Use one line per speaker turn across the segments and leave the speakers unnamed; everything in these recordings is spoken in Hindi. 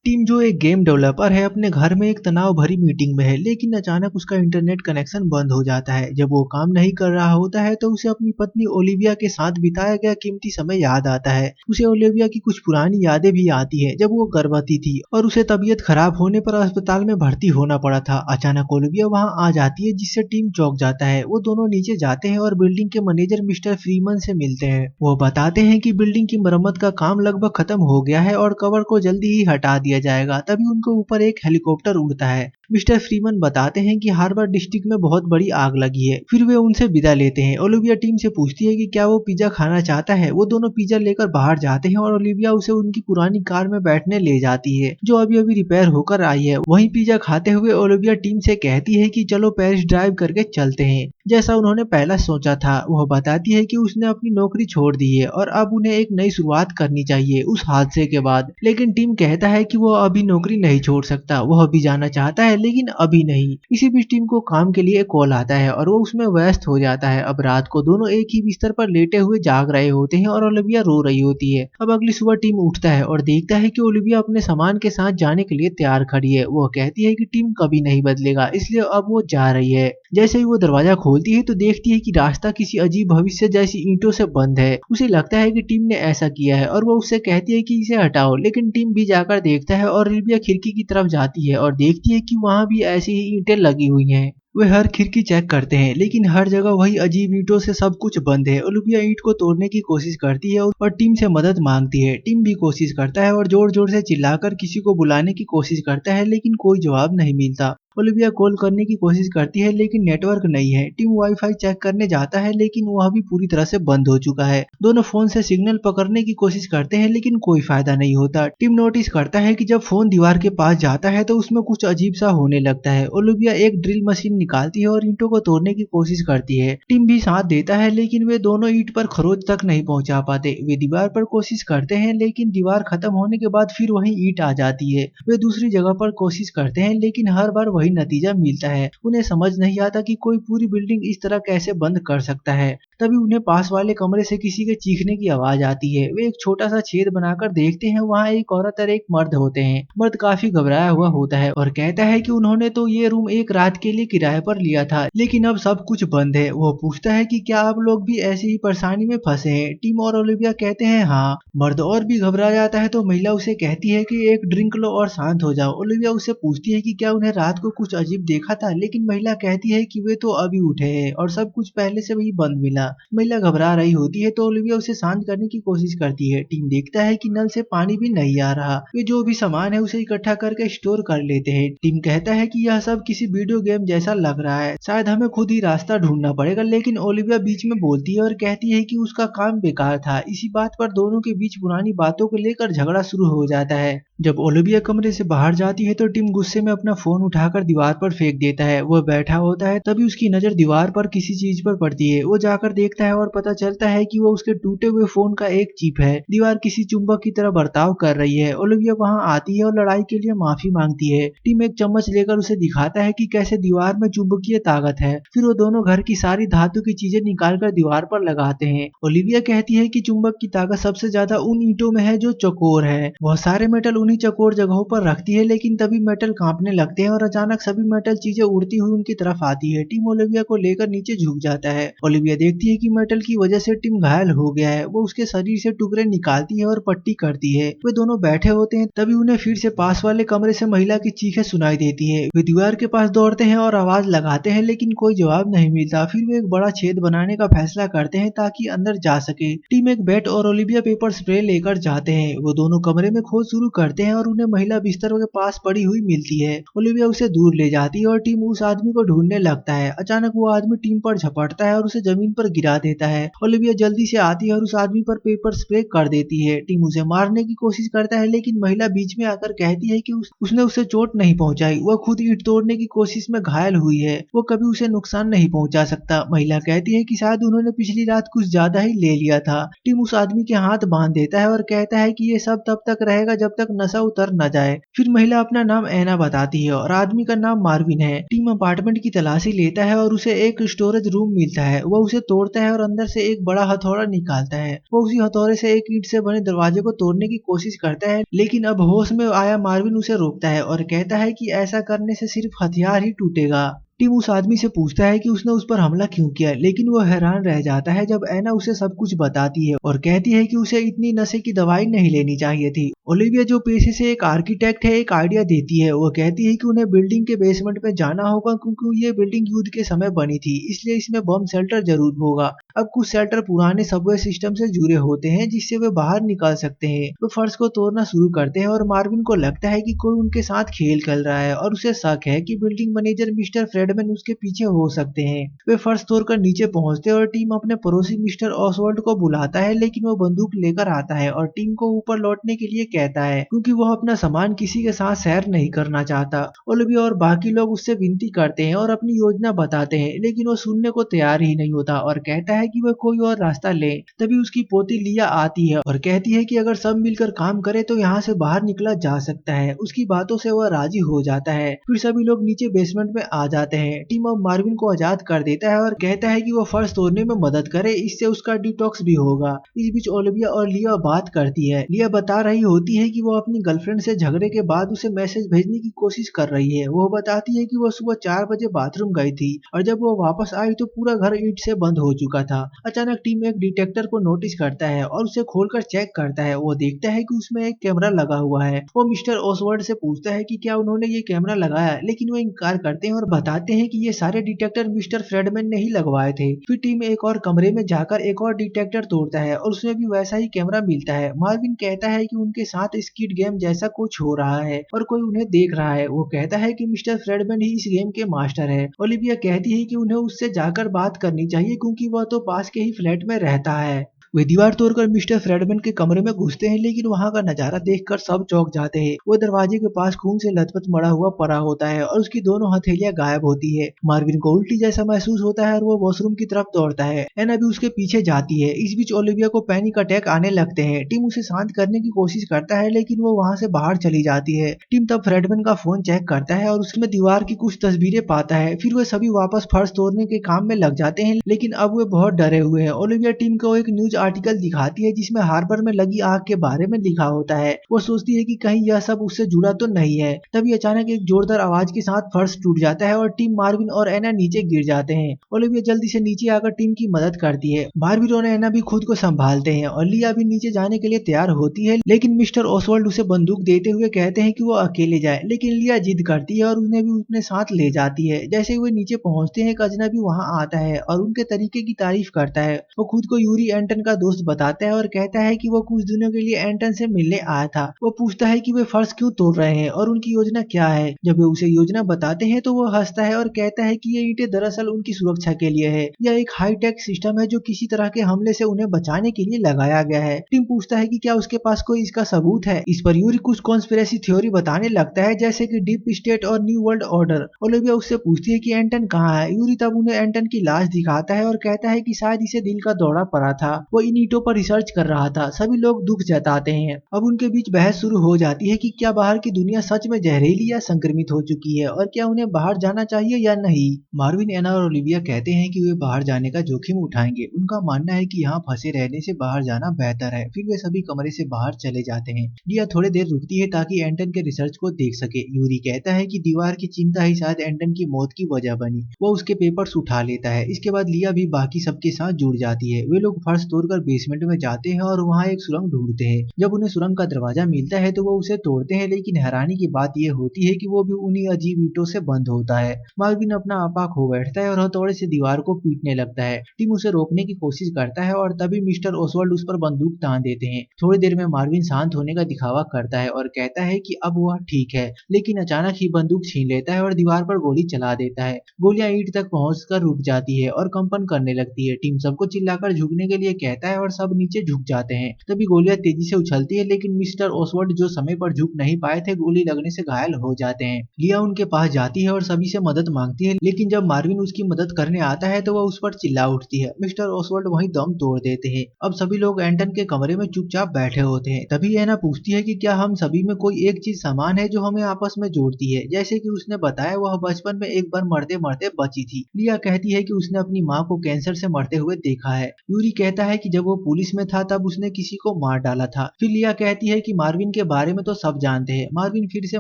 टीम जो एक गेम डेवलपर है अपने घर में एक तनाव भरी मीटिंग में है, लेकिन अचानक उसका इंटरनेट कनेक्शन बंद हो जाता है। जब वो काम नहीं कर रहा होता है तो उसे अपनी पत्नी ओलिविया के साथ बिताया गया कीमती समय याद आता है। उसे ओलिविया की कुछ पुरानी यादें भी आती है जब वो गर्भवती थी और उसे तबीयत खराब होने पर अस्पताल में भर्ती होना पड़ा था। अचानक ओलिविया वहाँ आ जाती है जिससे टीम चौंक जाता है। वो दोनों नीचे जाते हैं और बिल्डिंग के मैनेजर मिस्टर फ्रीमन से मिलते हैं। वो बताते हैं कि बिल्डिंग की मरम्मत का काम लगभग खत्म हो गया है और कवर को जल्दी ही हटा दिया जाएगा। तभी उनके ऊपर एक हेलीकॉप्टर उड़ता है। मिस्टर फ्रीमन बताते हैं कि हार्बर डिस्ट्रिक्ट में बहुत बड़ी आग लगी है। फिर वे उनसे विदा लेते हैं। ओलिविया टीम से पूछती है कि क्या वो पिज्जा खाना चाहता है। वो दोनों पिज्जा लेकर बाहर जाते हैं और ओलिविया उसे उनकी पुरानी कार में बैठने ले जाती है जो अभी अभी रिपेयर होकर आई है। वहीं पिज्जा खाते हुए ओलिविया टीम से कहती है कि चलो पेरिस ड्राइव करके चलते हैं, जैसा उन्होंने पहला सोचा था। वह बताती है कि उसने अपनी नौकरी छोड़ दी है और अब उन्हें एक नई शुरुआत करनी चाहिए उस हादसे के बाद। लेकिन टीम कहता है कि वो अभी नौकरी नहीं छोड़ सकता, वह अभी जाना चाहता है लेकिन अभी नहीं। इसी बीच टीम को काम के लिए कॉल आता है और वो उसमें व्यस्त हो जाता है। अब रात को दोनों एक ही बिस्तर पर लेटे हुए जाग रहे होते हैं और ओलिविया रो रही होती है। अब अगली सुबह टीम उठता है और देखता है कि ओलिविया अपने सामान के साथ जाने के लिए तैयार खड़ी है। वह कहती है कि टीम कभी नहीं बदलेगा, इसलिए अब वो जा रही है। जैसे ही वो दरवाजा खोलती है तो देखती है कि रास्ता किसी अजीब भविष्य जैसी ईंटों से बंद है। उसे लगता है कि टीम ने ऐसा किया है और वो उससे कहती है कि इसे हटाओ, लेकिन टीम भी जाकर देखता है और ओलिविया खिड़की की तरफ जाती है और देखती है कि वहां भी ऐसी ही ईंटें लगी हुई हैं। वे हर खिड़की चेक करते हैं लेकिन हर जगह वही अजीब ईंटों से सब कुछ बंद है। ओलिविया ईंट को तोड़ने की कोशिश करती है और टीम से मदद मांगती है। टीम भी कोशिश करता है और जोर जोर से चिल्लाकर किसी को बुलाने की कोशिश करता है लेकिन कोई जवाब नहीं मिलता। ओलिविया कॉल करने की कोशिश करती है लेकिन नेटवर्क नहीं है। टीम वाईफाई चेक करने जाता है लेकिन वह भी पूरी तरह से बंद हो चुका है। दोनों फोन से सिग्नल पकड़ने की कोशिश करते हैं लेकिन कोई फायदा नहीं होता। टीम नोटिस करता है कि जब फोन दीवार के पास जाता है तो उसमें कुछ अजीब सा होने लगता है। ओलिविया एक ड्रिल मशीन निकालती है और ईंटों को तोड़ने की कोशिश करती है। टीम भी साथ देता है लेकिन वे दोनों ईंट पर खरोच तक नहीं पहुंचा पाते। वे दीवार पर कोशिश करते हैं लेकिन दीवार खत्म होने के बाद फिर वही ईंट आ जाती है। वे दूसरी जगह पर कोशिश करते हैं लेकिन हर बार वही नतीजा मिलता है। उन्हें समझ नहीं आता कि कोई पूरी बिल्डिंग इस तरह कैसे बंद कर सकता है। तभी उन्हें पास वाले कमरे से किसी के चीखने की आवाज आती है। वे एक छोटा सा छेद बनाकर देखते हैं, वहाँ एक औरत और एक मर्द होते हैं। मर्द काफी घबराया हुआ होता है और कहता है कि उन्होंने तो ये रूम एक रात के लिए किराए पर लिया था लेकिन अब सब कुछ बंद है। वो पूछता है कि क्या आप लोग भी ऐसी ही परेशानी में फंसे हैं। टीम और ओलिविया कहते हैं हाँ। मर्द और भी घबरा जाता है तो महिला उसे कहती है कि एक ड्रिंक लो और शांत हो जाओ। ओलिविया उससे पूछती है कि क्या उन्हें रात को कुछ अजीब देखा था, लेकिन महिला कहती है कि वे तो अभी उठे हैं और सब कुछ पहले से वही बंद मिला। महिला घबरा रही होती है तो ओलिविया उसे शांत करने की कोशिश करती है। टीम देखता है कि नल से पानी भी नहीं आ रहा। वे जो भी सामान है उसे इकट्ठा करके स्टोर कर लेते हैं। टीम कहता है कि यह सब किसी वीडियो गेम जैसा लग रहा है, शायद हमें खुद ही रास्ता ढूंढना पड़ेगा। लेकिन ओलिविया बीच में बोलती है और कहती है कि उसका काम बेकार था। इसी बात पर दोनों के बीच पुरानी बातों को लेकर झगड़ा शुरू हो जाता है। जब ओलिविया कमरे से बाहर जाती है तो टिम गुस्से में अपना फोन उठाकर दीवार पर फेंक देता है। वह बैठा होता है, तभी उसकी नजर दीवार पर किसी चीज पर पड़ती है। वो जाकर देखता है और पता चलता है कि वो उसके टूटे हुए फोन का एक चिप है। दीवार किसी चुंबक की तरह बर्ताव कर रही है। ओलिविया वहां आती है और लड़ाई के लिए माफी मांगती है। टिम एक चम्मच लेकर उसे दिखाता है कि कैसे दीवार में चुंबकीय ताकत है। फिर वो दोनों घर की सारी धातु की चीजें निकालकर दीवार पर लगाते हैं। ओलिविया कहती है कि चुंबक की ताकत सबसे ज्यादा उन ईंटों में है जो चौकोर है। वह सारे मेटल उन्हीं चौकोर जगहों पर रखती है, लेकिन तभी मेटल कांपने लगते हैं और अचानक सभी मेटल चीजें उड़ती हुई उनकी तरफ आती है। टिम ओलिविया को लेकर नीचे झुक जाता है। ओलिविया देखती है कि मेटल की वजह से टिम घायल हो गया है। वो उसके शरीर से टुकड़े निकालती है और पट्टी करती है। वे दोनों बैठे होते हैं, तभी उन्हें फिर से पास वाले कमरे से महिला की चीखें सुनाई देती है। वे दीवार के पास दौड़ते हैं और आवाज लगाते हैं, लेकिन कोई जवाब नहीं मिलता। फिर वे एक बड़ा छेद बनाने का फैसला करते हैं ताकि अंदर जा सके। टिम एक बैट और ओलिविया पेपर स्प्रे लेकर जाते हैं। वो दोनों कमरे में खोज शुरू करते हैं और उन्हें महिला बिस्तर के पास पड़ी हुई मिलती है। ओलिविया उसे दूर ले जाती है और टिम उस आदमी को ढूंढने लगता है। अचानक वो आदमी टिम पर झपटता है और उसे जमीन पर गिरा देता है। ओलिविया जल्दी से आती है और उस आदमी पर पेपर स्प्रे कर देती है। टिम उसे मारने की कोशिश करता है, लेकिन महिला बीच में आकर कहती है कि उसने उसे चोट नहीं पहुंचाई, वह खुद ईंट तोड़ने की कोशिश में घायल हुई है, वो कभी उसे नुकसान नहीं पहुंचा सकता। महिला कहती है कि शायद उन्होंने पिछली रात कुछ ज्यादा ही ले लिया था। टिम उस आदमी के हाथ बांध देता है और कहता है कि ये सब तब तक रहेगा जब तक सा उतर न जाए। फिर महिला अपना नाम ऐना बताती है और आदमी का नाम मार्विन है। टीम अपार्टमेंट की तलाशी लेता है और उसे एक स्टोरेज रूम मिलता है। वह उसे तोड़ता है और अंदर से एक बड़ा हथौड़ा निकालता है। वो उसी हथौड़े से एक ईंट से बने दरवाजे को तोड़ने की कोशिश करता है, लेकिन अब होश में आया मार्विन उसे रोकता है और कहता है कि ऐसा करने से सिर्फ हथियार ही टूटेगा। टिम उस आदमी से पूछता है कि उसने उस पर हमला क्यों किया, लेकिन वो हैरान रह जाता है जब एना उसे सब कुछ बताती है और कहती है कि उसे इतनी नशे की दवाई नहीं लेनी चाहिए थी। ओलिविया, जो पेशे से एक आर्किटेक्ट है, एक आइडिया देती है। वो कहती है कि उन्हें बिल्डिंग के बेसमेंट में जाना होगा क्योंकि ये बिल्डिंग युद्ध के समय बनी थी, इसलिए इसमें बम शेल्टर जरूर होगा। अब कुछ शेल्टर पुराने सबवे सिस्टम से जुड़े होते हैं जिससे वे बाहर निकल सकते हैं। वे फर्श को तोड़ना शुरू करते हैं और मार्विन को लगता है कि कोई उनके साथ खेल खेल रहा है और उसे शक है कि बिल्डिंग मैनेजर मिस्टर फ्रेडमैन उसके पीछे हो सकते हैं। वे फर्श तोड़कर नीचे पहुंचते हैं और टीम अपने पड़ोसी मिस्टर ऑसवाल्ड को बुलाता है, लेकिन वो बंदूक लेकर आता है और टीम को ऊपर लौटने के लिए कहता है क्योंकि वह अपना सामान किसी के साथ शेयर नहीं करना चाहता। ओलिविया और बाकी लोग उससे विनती करते हैं और अपनी योजना बताते हैं, लेकिन वो सुनने को तैयार ही नहीं होता और कहता है कि वह कोई और रास्ता ले। तभी उसकी पोती लिया आती है और कहती है कि अगर सब मिलकर काम करे तो यहाँ से बाहर निकला जा सकता है। उसकी बातों से वह राजी हो जाता है। फिर सभी लोग नीचे बेसमेंट में आ जाते हैं। टीम अब मार्विन को आजाद कर देता है और कहता है कि वो फर्श तोड़ने में मदद करे, इससे उसका डिटॉक्स भी होगा। इस बीच ओलिविया और लिया बात करती है। लिया बता रही होती है कि वो अपनी गर्लफ्रेंड से झगड़े के बाद उसे मैसेज भेजने की कोशिश कर रही है। वो बताती है कि वो सुबह 4 बजे बाथरूम गई थी और जब वो वापस आई तो पूरा घर ईंट से बंद हो चुका था। अचानक टीम एक डिटेक्टर को नोटिस करता है और उसे खोलकर चेक करता है। वो देखता है कि उसमें एक कैमरा लगा हुआ है। वो मिस्टर ओसवर्ड से पूछता है कि क्या उन्होंने ये कैमरा लगाया, लेकिन वो इनकार करते हैं और बताते हैं कि ये सारे डिटेक्टर मिस्टर फ्रेडमैन ने ही लगवाए थे। फिर टीम एक और कमरे में जाकर एक और डिटेक्टर तोड़ता है और उसमें भी वैसा ही कैमरा मिलता है। मार्विन कहता है कि उनके साथ स्क्विड गेम जैसा कुछ हो रहा है और कोई उन्हें देख रहा है। वो कहता है कि मिस्टर फ्रेडमैन ही इस गेम के मास्टर है। ओलिविया कहती है कि उन्हें उससे जाकर बात करनी चाहिए क्योंकि वह तो पास के ही फ्लैट में रहता है। वे दीवार तोड़कर मिस्टर फ्रेडमैन के कमरे में घुसते हैं, लेकिन वहां का नजारा देखकर सब चौंक जाते हैं। वो दरवाजे के पास खून से लथपथ मरा हुआ पड़ा होता है और उसकी दोनों हथेलियां गायब होती है। मार्विन को उल्टी जैसा महसूस होता है और वो वॉशरूम की तरफ दौड़ता है। एना भी उसके पीछे जाती है। इस बीच ओलिविया को पैनिक अटैक आने लगते हैं। टिम उसे शांत करने की कोशिश करता है, लेकिन वो वहां से बाहर चली जाती है। टिम तब फ्रेडमैन का फोन चेक करता है और उसमें दीवार की कुछ तस्वीरें पाता है। फिर वे सभी वापस फर्श तोड़ने के काम में लग जाते हैं, लेकिन अब वे बहुत डरे हुए हैं। ओलिविया टीम को एक न्यूज आर्टिकल दिखाती है जिसमें हार्बर में लगी आग के बारे में लिखा होता है। वो सोचती है कि कहीं यह सब उससे जुड़ा तो नहीं है। तभी अचानक एक जोरदार आवाज के साथ फर्श टूट जाता है और टीम, मार्विन और एना नीचे गिर जाते हैं। ओलिविया जल्दी से नीचे आकर टीम की मदद करती है। मार्विन और एना भी खुद को संभालते हैं और लिया भी नीचे जाने के लिए तैयार होती है, लेकिन मिस्टर ओसवाल्ड उसे बंदूक देते हुए कहते हैं कि वो अकेले जाए, लेकिन लिया जिद करती है और उन्हें भी अपने साथ ले जाती है। जैसे ही वे नीचे पहुंचते हैं, एक अजनबी वहां आता है और उनके तरीके की तारीफ करता है। वो खुद को यूरी एंटन का दोस्त बताता है और कहता है कि वो कुछ दिनों के लिए एंटन से मिलने आया था। वो पूछता है कि वे फर्श क्यों तोड़ रहे हैं और उनकी योजना क्या है। जब वे उसे योजना बताते हैं तो वो हंसता है और कहता है कि ये ईंटें दरअसल उनकी सुरक्षा के लिए है। यह एक हाई टेक सिस्टम है जो किसी तरह के हमले से उन्हें बचाने के लिए लगाया गया है। टिम पूछता है कि क्या उसके पास कोई इसका सबूत है। इस पर यूरी कुछ कॉन्स्पिरेसी थ्योरी बताने लगता है, जैसे कि डीप स्टेट और न्यू वर्ल्ड ऑर्डर। ओलिविया उससे पूछती है कि एंटन कहाँ है। यूरी तब उन्हें एंटन की लाश दिखाता है और कहता है कि शायद इसे दिल का दौरा पड़ा था, वो इन ईंटों पर रिसर्च कर रहा था। सभी लोग दुख जताते हैं। अब उनके बीच बहस शुरू हो जाती है कि क्या बाहर की दुनिया सच में जहरीली या संक्रमित हो चुकी है और क्या उन्हें बाहर जाना चाहिए या नहीं। मार्विन, एना और ओलिविया कहते हैं कि वे बाहर जाने का जोखिम उठाएंगे। उनका मानना है कि यहाँ फंसे रहने से बाहर जाना बेहतर है। फिर वे सभी कमरे से बाहर चले जाते हैं। लिया थोड़ी देर रुकती है ताकि एंटन के रिसर्च को देख सके। यूरी कहता है कि दीवार की चिंता ही शायद एंटन की मौत की वजह बनी। वो उसके पेपर्स उठा लेता है। इसके बाद लिया भी बाकी सबके साथ जुड़ जाती है। वे लोग फर्श तोड़कर बेसमेंट में जाते हैं और वहाँ एक सुरंग ढूंढते हैं। जब उन्हें सुरंग का दरवाजा मिलता है तो वो उसे तोड़ते हैं, लेकिन हैरानी की बात यह होती है कि वो भी उन्हीं अजीब ईंटों से बंद होता है। मार्विन अपना आपा खो बैठता है और हथौड़े से दीवार को पीटने लगता है। टिम उसे रोकने की कोशिश करता है और तभी मिस्टर ओसवाल्ड उस पर बंदूक तान देते हैं। थोड़ी देर में मार्विन शांत होने का दिखावा करता है और कहता है कि अब वह ठीक है, लेकिन अचानक ही बंदूक छीन लेता है और दीवार पर गोली चला देता है। गोलियां ईंट तक पहुंचकर रुक जाती है और कंपन करने लगती है। टीम सबको चिल्लाकर झुकने के लिए कहता कहता है और सब नीचे झुक जाते हैं। तभी गोलियां तेजी से उछलती है, लेकिन मिस्टर ओसवर्ड जो समय पर झुक नहीं पाए थे, गोली लगने से घायल हो जाते हैं। लिया उनके पास जाती है और सभी से मदद मांगती है, लेकिन जब मार्विन उसकी मदद करने आता है तो वह उस पर चिल्ला उठती है। मिस्टर ओसवर्ड वहीं दम तोड़ देते हैं। अब सभी लोग एंटन के कमरे में चुपचाप बैठे होते हैं। तभी एना पूछती है कि क्या हम सभी में कोई एक चीज समान है जो हमें आपस में जोड़ती है, जैसे कि उसने बताया वह बचपन में एक बार मरते मरते बची थी। लिया कहती है कि उसने अपनी माँ को कैंसर से मरते हुए देखा है। यूरी कहता है कि जब वो पुलिस में था तब उसने किसी को मार डाला था। फिर लिया कहती है कि मार्विन के बारे में तो सब जानते हैं। मार्विन फिर से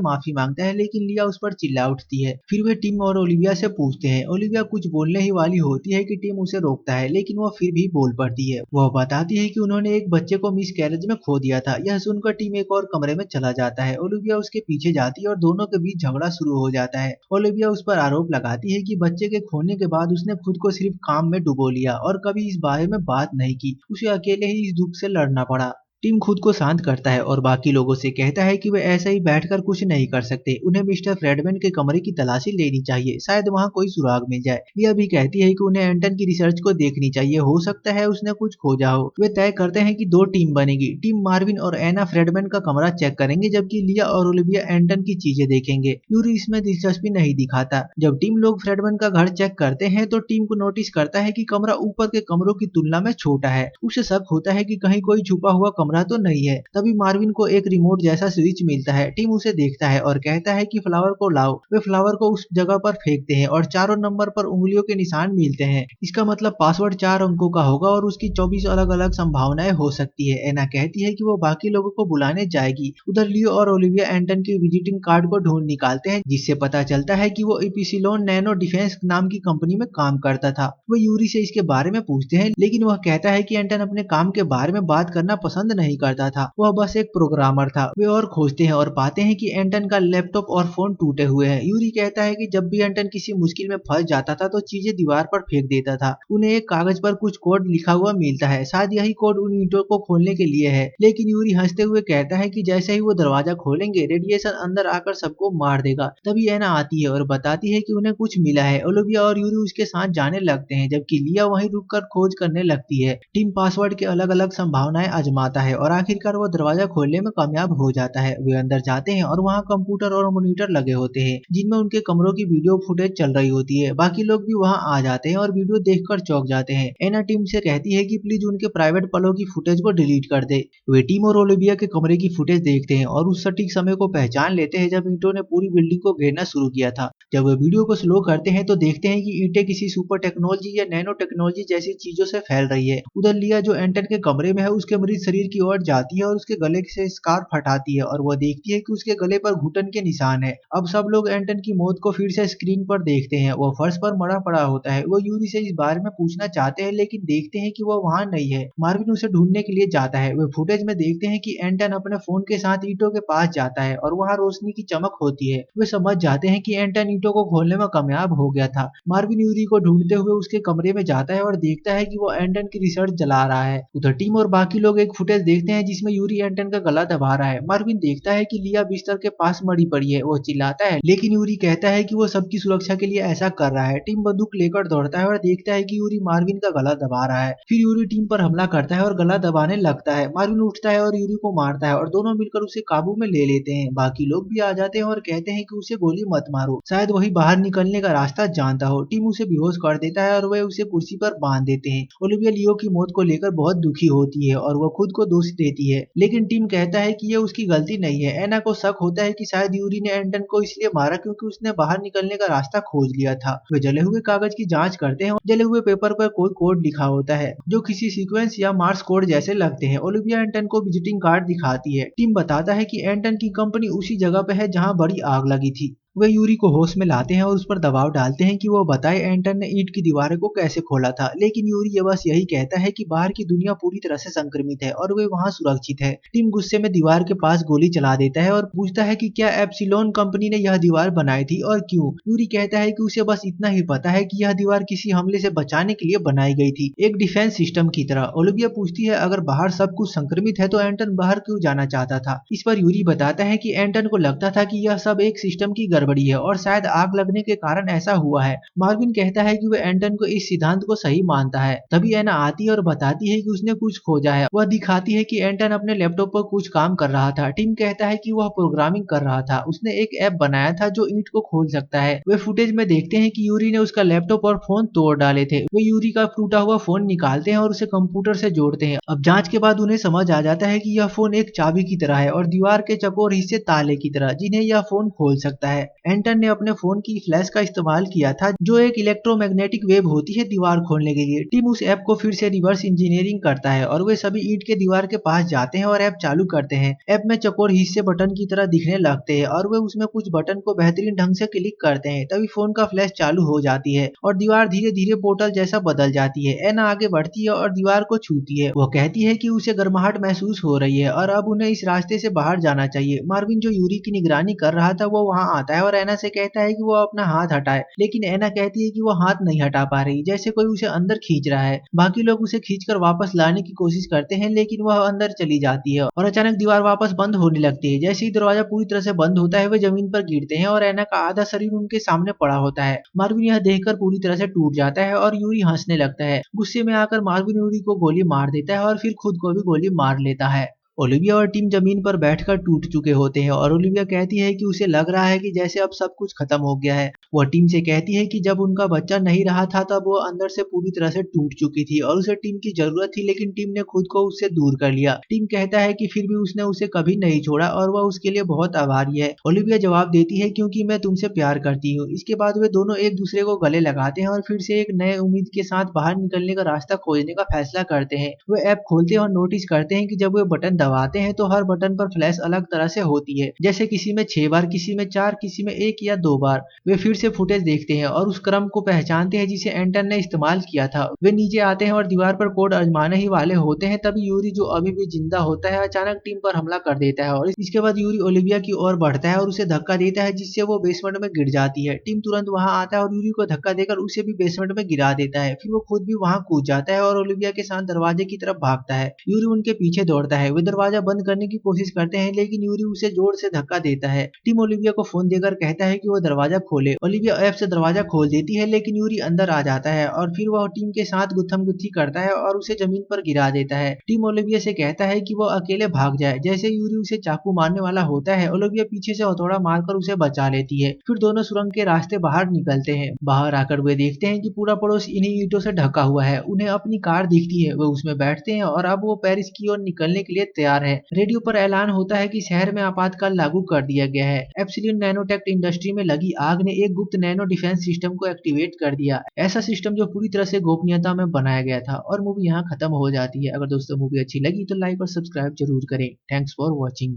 माफी मांगता है, लेकिन लिया उस पर चिल्ला उठती है। फिर वे टिम और ओलिविया से पूछते हैं। ओलिविया कुछ बोलने ही वाली होती है कि टिम उसे रोकता है, लेकिन वह फिर भी बोल पड़ती है। वह बताती है कि उन्होंने एक बच्चे को मिस कैरेज में खो दिया था। यह सुनकर टिम एक और कमरे में चला जाता है। ओलिविया उसके पीछे जाती है और दोनों के बीच झगड़ा शुरू हो जाता है। ओलिविया उस पर आरोप लगाती है कि बच्चे के खोने के बाद उसने खुद को सिर्फ काम में डुबो लिया और कभी इस बारे में बात नहीं की। उसे अकेले ही इस दुख से लड़ना पड़ा। टिम खुद को शांत करता है और बाकी लोगों से कहता है कि वे ऐसे ही बैठकर कुछ नहीं कर सकते। उन्हें मिस्टर फ्रेडमैन के कमरे की तलाशी लेनी चाहिए, शायद वहाँ कोई सुराग मिल जाए। लिया भी कहती है कि उन्हें एंटन की रिसर्च को देखनी चाहिए, हो सकता है उसने कुछ खोजा हो। वे तय करते हैं कि दो टीम बनेगी। टीम मार्विन और एना फ्रेडमैन का कमरा चेक करेंगे, जबकि लिया और ओलिविया एंटन की चीजें देखेंगे। यूरी इसमें दिलचस्पी नहीं दिखाता। जब टीम लोग फ्रेडमैन का घर चेक करते हैं तो टीम को नोटिस करता है कि कमरा ऊपर के कमरों की तुलना में छोटा है। उसे शक होता है कि कहीं कोई छुपा हुआ कमरा तो नहीं है। तभी मार्विन को एक रिमोट जैसा स्विच मिलता है। टीम उसे देखता है और कहता है कि फ्लावर को लाओ। वे फ्लावर को उस जगह पर फेंकते हैं और चारों नंबर पर उंगलियों के निशान मिलते हैं। इसका मतलब पासवर्ड 4 अंकों का होगा और उसकी 24 अलग अलग संभावनाएं हो सकती है। एना कहती है कि वो बाकी लोगों को बुलाने जाएगी। उधर लियो और ओलिविया एंटन की विजिटिंग कार्ड को ढूंढ निकालते हैं, जिससे पता चलता है कि वो इपिसिलोन नैनो डिफेंस नाम की कंपनी में काम करता था। वो यूरी से इसके बारे में पूछते हैं, लेकिन वह कहता है कि एंटन अपने काम के बारे में बात करना पसंद नहीं करता था, वह बस एक प्रोग्रामर था। वे और खोजते हैं और पाते हैं कि एंटन का लैपटॉप और फोन टूटे हुए हैं। यूरी कहता है कि जब भी एंटन किसी मुश्किल में फंस जाता था तो चीजें दीवार पर फेंक देता था। उन्हें एक कागज पर कुछ कोड लिखा हुआ मिलता है, शायद यही कोड उन ईंटों को खोलने के लिए है। लेकिन यूरी हंसते हुए कहता है कि जैसे ही वो दरवाजा खोलेंगे रेडिएशन अंदर आकर सबको मार देगा। तभी एना आती है और बताती है कि उन्हें कुछ मिला है। ओलिविया और यूरी उसके साथ जाने लगते हैं, जबकि लिया वहीं रुककर खोज करने लगती है। टीम पासवर्ड के अलग अलग संभावनाएं आजमाता है और आखिरकार वो दरवाजा खोलने में कामयाब हो जाता है। वे अंदर जाते हैं और वहाँ कंप्यूटर और मॉनिटर लगे होते हैं, जिनमें उनके कमरों की वीडियो फुटेज चल रही होती है। बाकी लोग भी वहाँ आ जाते हैं और वीडियो देखकर चौंक जाते हैं। एना टीम से कहती है कि प्लीज उनके प्राइवेट पलों की फुटेज को डिलीट कर दे। वे टीम और ओलिविया के कमरे की फुटेज देखते हैं और उस सटीक समय को पहचान लेते हैं जब ईंटों ने पूरी बिल्डिंग को घेरना शुरू किया था। जब वे वीडियो को स्लो करते हैं तो देखते हैं कि ईंटें किसी सुपर टेक्नोलॉजी या नैनो टेक्नोलॉजी जैसी चीजों से फैल रही है। उधर लिया जो एंटन के कमरे में है उसके मरीज शरीर की ओर जाती है और उसके गले से स्कार्फ हटाती है और वह देखती है कि उसके गले पर घुटन के निशान है। अब सब लोग एंटन की मौत को फिर से स्क्रीन पर देखते हैं। वो फर्श पर मरा पड़ा होता है। वो यूरी से इस बारे में पूछना चाहते हैं, लेकिन देखते हैं कि वो वहाँ नहीं है। मार्विन उसे ढूंढने के लिए जाता है। वे फुटेज में देखते हैं कि एंटन अपने फोन के साथ ईंटों के पास जाता है और वहाँ रोशनी की चमक होती है। वे समझ जाते हैं कि एंटन ईंटों को खोलने में कामयाब हो गया था। मार्विन यूरी को ढूंढते हुए उसके कमरे में जाता है और देखता है कि वो एंटन की रिसर्च जला रहा है। उधर टीम और बाकी लोग एक फुटेज देखते हैं जिसमें यूरी एंटन का गला दबा रहा है। मार्विन देखता है कि लिया बिस्तर के पास मरी पड़ी है। वो चिल्लाता है, लेकिन यूरी कहता है कि वो सबकी सुरक्षा के लिए ऐसा कर रहा है। टीम बंदूक लेकर दौड़ता है और देखता है कि यूरी मार्विन का गला दबा रहा है। फिर यूरी टीम पर हमला करता है और गला दबाने लगता है। मार्विन उठता है और यूरी को मारता है और दोनों मिलकर उसे काबू में ले लेते हैं। बाकी लोग भी आ जाते हैं और कहते हैं कि उसे गोली मत मारो, शायद वही बाहर निकलने का रास्ता जानता हो। टीम उसे बेहोश कर देता है और वे उसे कुर्सी पर बांध देते हैं। ओलिविया लियो की मौत को लेकर बहुत दुखी होती है और वो खुद को दोष देती है, लेकिन टीम कहता है कि ये उसकी गलती नहीं है। एना को शक होता है कि शायद यूरी ने एंटन को इसलिए मारा क्योंकि उसने बाहर निकलने का रास्ता खोज लिया था। वे जले हुए कागज की जांच करते हैं। जले हुए पेपर पर कोई कोड लिखा होता है जो किसी सीक्वेंस या मार्स कोड जैसे लगते हैं। ओलिविया एंटन को विजिटिंग कार्ड दिखाती है। टीम बताता है कि एंटन की कंपनी उसी जगह पे है जहाँ बड़ी आग लगी थी। वे यूरी को होश में लाते हैं और उस पर दबाव डालते हैं कि वो बताए एंटन ने ईंट की दीवार को कैसे खोला था, लेकिन यूरी ये बस यही कहता है कि बाहर की दुनिया पूरी तरह से संक्रमित है और वे वहाँ सुरक्षित है। टीम गुस्से में दीवार के पास गोली चला देता है और पूछता है कि क्या एप्सिलॉन कंपनी ने यह दीवार बनाई थी और क्यों। यूरी कहता है कि उसे बस इतना ही पता है कि यह दीवार किसी हमले से बचाने के लिए बनाई गई थी, एक डिफेंस सिस्टम की तरह। ओलिविया पूछती है अगर बाहर सब कुछ संक्रमित है तो एंटन बाहर क्यों जाना चाहता था। इस पर यूरी बताता है कि एंटन को लगता था कि यह सब एक सिस्टम की गड़बड़ी गड़बड़ी है और शायद आग लगने के कारण ऐसा हुआ है। मार्विन कहता है कि वह एंटन को इस सिद्धांत को सही मानता है। तभी एना आती है और बताती है कि उसने कुछ खोजा है। वह दिखाती है कि एंटन अपने लैपटॉप पर कुछ काम कर रहा था। टिम कहता है कि वह प्रोग्रामिंग कर रहा था। उसने एक ऐप बनाया था जो ईंट को खोल सकता है। वे फुटेज में देखते हैं कि यूरी ने उसका लैपटॉप और फोन तोड़ डाले थे। वे यूरी का टूटा हुआ फोन निकालते हैं और उसे कंप्यूटर से जोड़ते हैं। अब जांच के बाद उन्हें समझ आ जाता है कि यह फोन एक चाबी की तरह है और दीवार के चकोर हिस्से ताले की तरह, जिन्हें यह फोन खोल सकता है। एंटन ने अपने फोन की फ्लैश का इस्तेमाल किया था, जो एक इलेक्ट्रोमैग्नेटिक वेव होती है दीवार खोलने के लिए। टीम उस ऐप को फिर से रिवर्स इंजीनियरिंग करता है और वे सभी ईंट के दीवार के पास जाते हैं और ऐप चालू करते हैं। ऐप में चकोर हिस्से बटन की तरह दिखने लगते हैं और वे उसमें कुछ बटन को बेहतरीन ढंग से क्लिक करते हैं। तभी फोन का फ्लैश चालू हो जाती है और दीवार धीरे धीरे पोर्टल जैसा बदल जाती है। एना आगे बढ़ती है और दीवार को छूती है। वो कहती है कि उसे गर्माहट महसूस हो रही है और अब उन्हें इस रास्ते से बाहर जाना चाहिए। मार्विन, जो यूरी की निगरानी कर रहा था, वो वहां आता है और एना से कहता है कि वो अपना हाथ हटाए, लेकिन एना कहती है कि वो हाथ नहीं हटा पा रही, जैसे कोई उसे अंदर खींच रहा है। बाकी लोग उसे खींचकर वापस लाने की कोशिश करते हैं, लेकिन वह अंदर चली जाती है और अचानक दीवार वापस बंद होने लगती है। जैसे ही दरवाजा पूरी तरह से बंद होता है, वे जमीन पर गिरते हैं और एना का आधा शरीर उनके सामने पड़ा होता है। मार्विन यह देखकर पूरी तरह से टूट जाता है और यूरी हंसने लगता है। गुस्से में आकर मार्विन यूरी को गोली मार देता है और फिर खुद को भी गोली मार लेता है। ओलिविया और टीम जमीन पर बैठकर टूट चुके होते हैं और ओलिविया कहती है कि उसे लग रहा है कि जैसे अब सब कुछ खत्म हो गया है। वह टीम से कहती है कि जब उनका बच्चा नहीं रहा था तब वो अंदर से पूरी तरह से टूट चुकी थी और उसे टीम की जरूरत थी, लेकिन टीम ने खुद को उससे दूर कर लिया। टीम कहता है कि फिर भी उसने उसे कभी नहीं छोड़ा और वह उसके लिए बहुत आभारी है। ओलिविया जवाब देती है, क्योंकि मैं तुमसे प्यार करती हूँ। इसके बाद वे दोनों एक दूसरे को गले लगाते हैं और फिर से एक नए उम्मीद के साथ बाहर निकलने का रास्ता खोजने का फैसला करते हैं। वे ऐप खोलते हैं और नोटिस करते हैं कि जब वे बटन दबाते हैं तो हर बटन पर फ्लैश अलग तरह से होती है, जैसे किसी में 6 बार, किसी में 4, किसी में 1 या 2 बार। वे फिर से फुटेज देखते हैं और उस क्रम को पहचानते हैं जिसे एंटन ने इस्तेमाल किया था। वे नीचे आते हैं और दीवार पर कोड आजमाने ही वाले होते हैं, तभी यूरी, जो अभी भी जिंदा होता है, अचानक टीम पर हमला कर देता है और इसके बाद यूरी ओलिविया की ओर बढ़ता है और उसे धक्का देता है, जिससे वो बेसमेंट में गिर जाती है। टीम तुरंत वहां आता है और यूरी को धक्का देकर उसे भी बेसमेंट में गिरा देता है। फिर वो खुद भी वहां कूद जाता है और ओलिविया के साथ दरवाजे की तरफ भागता है। यूरी उनके पीछे दौड़ता है। वे दरवाजा बंद करने की कोशिश करते हैं, लेकिन यूरी उसे जोर से धक्का देता है। टीम ओलिविया को फोन देकर कहता है कि वो दरवाजा खोले। ओलिविया ऐप से दरवाजा खोल देती है, लेकिन यूरी अंदर आ जाता है और फिर वह टीम के साथ गुत्थम गुत्थी करता है और उसे जमीन पर गिरा देता है। टीम ओलिविया से कहता है कि वो अकेले भाग जाए। जैसे यूरी उसे चाकू मारने वाला होता है, ओलिविया पीछे से हथौड़ा मारकर उसे बचा लेती है। फिर दोनों सुरंग के रास्ते बाहर निकलते हैं। बाहर आकर वे देखते हैं कि पूरा पड़ोस इन्हीं ईंटों से ढका हुआ है। उन्हें अपनी कार दिखती है। वे उसमें बैठते हैं और अब वो पेरिस की ओर निकलने के लिए तैयार है। रेडियो पर ऐलान होता है कि शहर में आपातकाल लागू कर दिया गया है। एप्सिलॉन नैनोटेक इंडस्ट्री में लगी आग ने एक गुप्त नैनो डिफेंस सिस्टम को एक्टिवेट कर दिया। ऐसा सिस्टम जो पूरी तरह से गोपनीयता में बनाया गया था। और मूवी यहाँ खत्म हो जाती है। अगर दोस्तों मूवी अच्छी लगी तो लाइक और सब्सक्राइब जरूर करें। Thanks for watching.